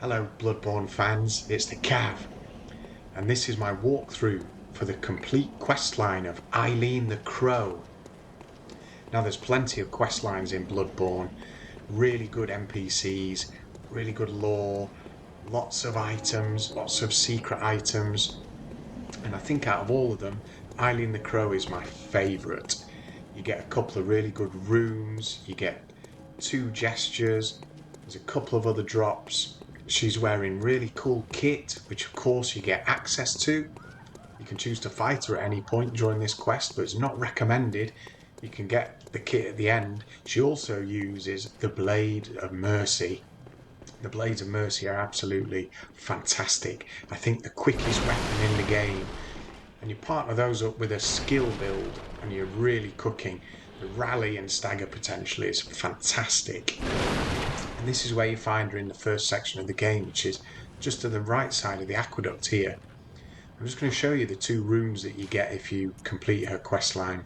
Hello Bloodborne fans, it's the Cav, and this is my walkthrough for the complete questline of Eileen the Crow. Now there's plenty of questlines in Bloodborne, really good NPCs, really good lore, lots of items, lots of secret items, and I think out of all of them, Eileen the Crow is my favourite. You get a couple of really good rooms, you get 2 gestures, there's a couple of other drops. She's wearing really cool kit, which of course you get access to. You can choose to fight her at any point during this quest, but it's not recommended. You can get the kit at the end. She also uses the Blade of Mercy. The Blades of Mercy are absolutely fantastic. I think the quickest weapon in the game. And you partner those up with a skill build, and you're really cooking. The rally and stagger potential is fantastic. And this is where you find her in the first section of the game, which is just to the right side of the aqueduct here. I'm just going to show you the 2 rooms that you get if you complete her questline.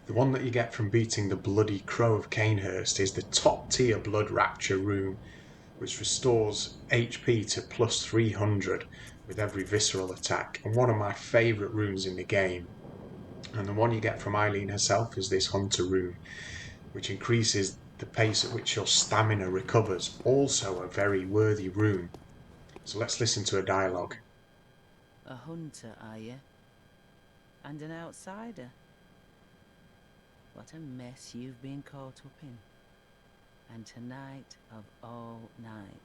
The one that you get from beating the Bloody Crow of Canehurst is the top tier Blood Rapture room, which restores HP to plus 300 with every visceral attack, and one of my favourite rooms in the game. And the one you get from Eileen herself is this Hunter room, which increases the pace at which your stamina recovers. Also a very worthy room. So let's listen to a dialogue. A hunter, are you? And an outsider? What a mess you've been caught up in. And tonight of all nights.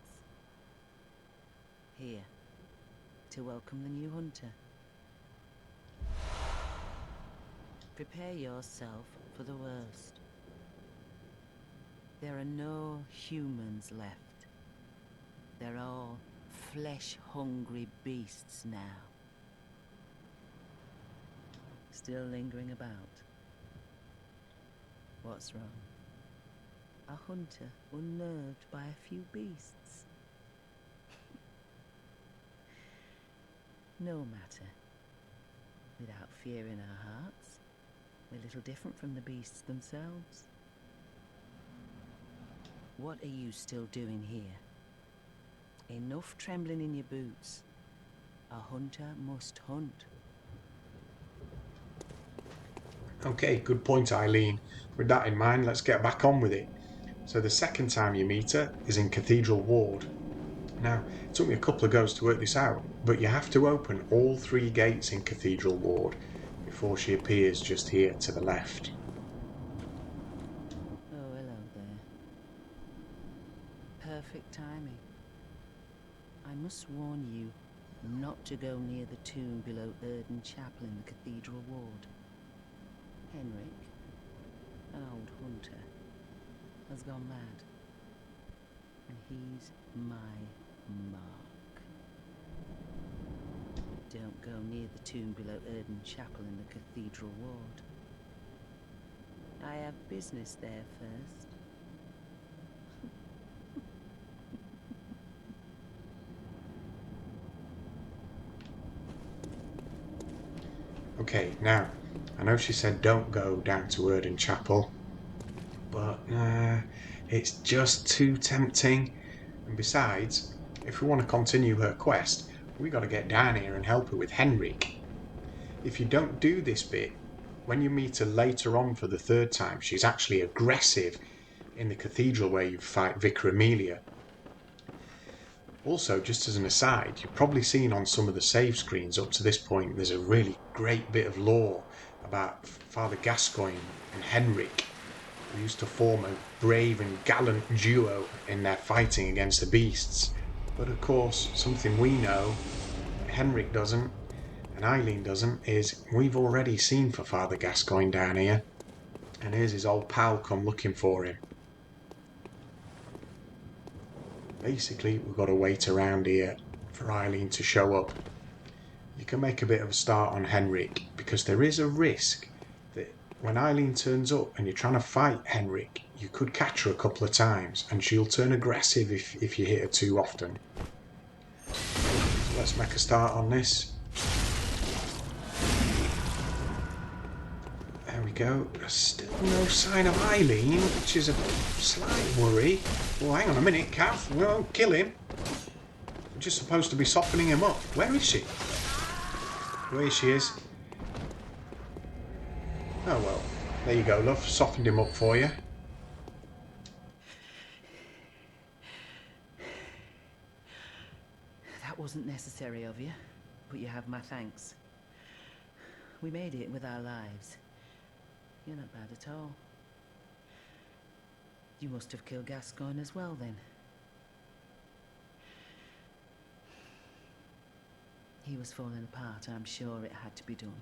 Here, to welcome the new hunter. Prepare yourself for the worst. There are no humans left. They're all flesh-hungry beasts now. Still lingering about. What's wrong? A hunter unnerved by a few beasts. No matter. Without fear in our hearts, we're little different from the beasts themselves. What are you still doing here? Enough trembling in your boots. A hunter must hunt. Okay, good point, Eileen. With that in mind, let's get back on with it. So the second time you meet her is in Cathedral Ward. Now, it took me a couple of goes to work this out, but you have to open all 3 gates in Cathedral Ward before she appears just here to the left. Oh, hello there. Perfect timing. I must warn you not to go near the tomb below Erden Chapel in the Cathedral Ward. Henrik, an old hunter, has gone mad. And he's my mark. Don't go near the tomb below Erden Chapel in the Cathedral Ward. I have business there first. Okay, now, I know she said don't go down to Erden Chapel, but it's just too tempting. And besides, if we want to continue her quest, we got to get down here and help her with Henrik. If you don't do this bit, when you meet her later on for the 3rd time, she's actually aggressive in the cathedral where you fight Vicar Amelia. Also, just as an aside, you've probably seen on some of the save screens up to this point, there's a really great bit of lore about Father Gascoigne and Henrik, who used to form a brave and gallant duo in their fighting against the beasts. But of course, something we know, Henrik doesn't, and Eileen doesn't, is we've already seen for Father Gascoigne down here, and here's his old pal come looking for him. Basically, we've got to wait around here for Eileen to show up. You can make a bit of a start on Henrik, because there is a risk that when Eileen turns up and you're trying to fight Henrik, you could catch her a couple of times, and she'll turn aggressive if you hit her too often. So let's make a start on this. There we go. There's still no sign of Eileen, which is a slight worry. Oh, hang on a minute, Kath. We won't kill him. I'm just supposed to be softening him up. Where is she? Where she is. Oh well. There you go, love. Softened him up for you. That wasn't necessary of you, but you have my thanks. We made it with our lives. You're not bad at all. You must have killed Gascoigne as well, then. He was falling apart, I'm sure it had to be done.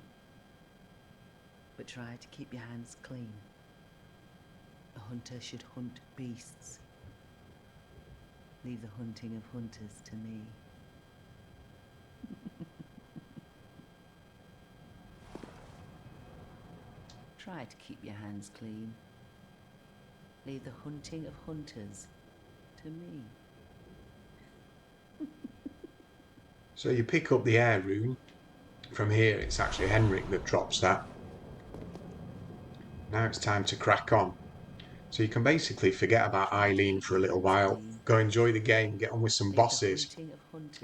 But try to keep your hands clean. A hunter should hunt beasts. Leave the hunting of hunters to me. Try to keep your hands clean. Leave the hunting of hunters to me. So you pick up the air rune. From here, it's actually Henrik that drops that. Now it's time to crack on. So you can basically forget about Eileen for a little while. Go enjoy the game, get on with some bosses.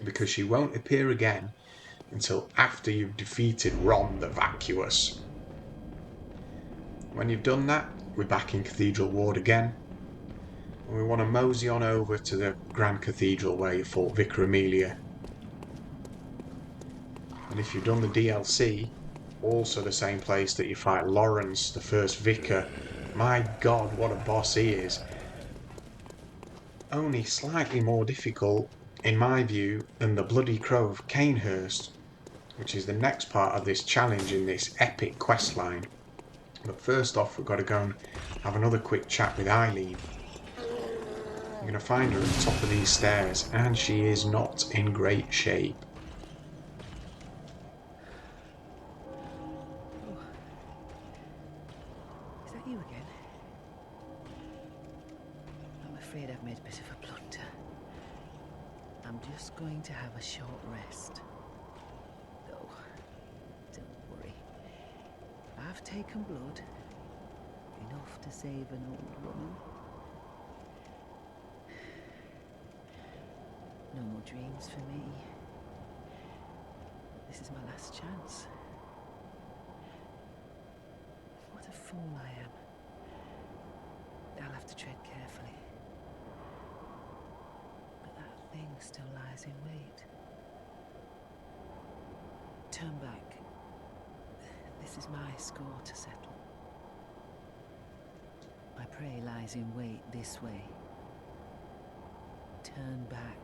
Because she won't appear again until after you've defeated Ron the Vacuous. When you've done that, we're back in Cathedral Ward again. And we want to mosey on over to the Grand Cathedral where you fought Vicar Amelia. And if you've done the DLC, also the same place that you fight Lawrence, the first vicar. My God, what a boss he is. Only slightly more difficult, in my view, than the Bloody Crow of Canehurst, which is the next part of this challenge in this epic questline. But first off, we've got to go and have another quick chat with Eileen. I'm going to find her at the top of these stairs, and she is not in great shape. Is that you again? I'm afraid I've made a bit of a blunder. I'm just going to have a short rest. Oh, don't worry. I've taken blood. Enough to save an old woman. No more dreams for me. This is my last chance. What a fool I am. I'll have to tread carefully. But that thing still lies in wait. Turn back. This is my score to settle. My prey lies in wait this way. Turn back.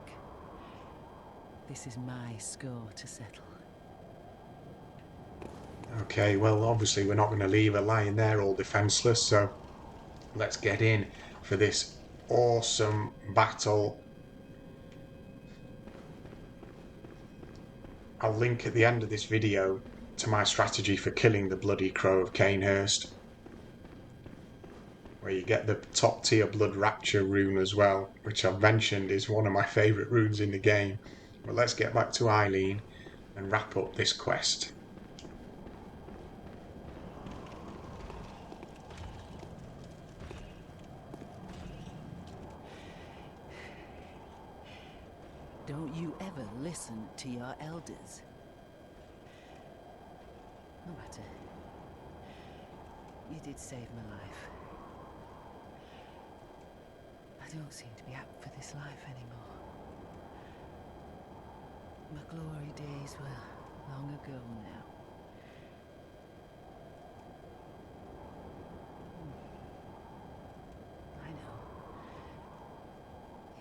This is my score to settle. Okay, well, obviously we're not going to leave her lying there all defenceless, so let's get in for this awesome battle. I'll link at the end of this video to my strategy for killing the Bloody Crow of Canehurst, where you get the top tier Blood Rapture rune as well, which I've mentioned is one of my favourite runes in the game. But let's get back to Eileen and wrap up this quest. Don't you ever listen to your elders. No matter. You did save my life. I don't seem to be up for this life anymore. My glory days were long ago now. I know.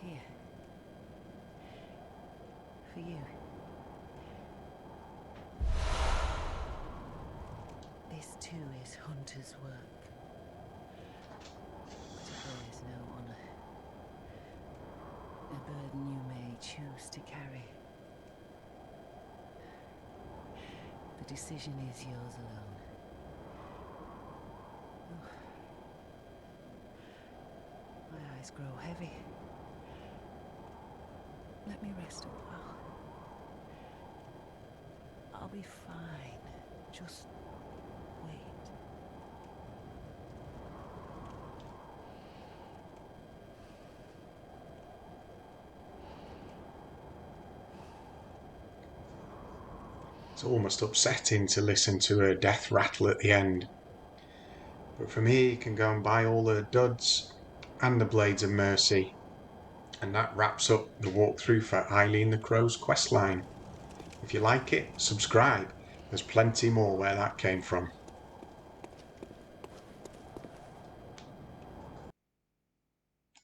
Here. For you. This too is hunter's work. But it bears no honour. A burden you may choose to carry. The decision is yours alone. Oh. My eyes grow heavy. Let me rest a while. I'll be fine. Just wait. It's almost upsetting to listen to her death rattle at the end. But from here you can go and buy all the duds and the Blades of Mercy. And that wraps up the walkthrough for Eileen the Crow's questline. If you like it, subscribe. There's plenty more where that came from.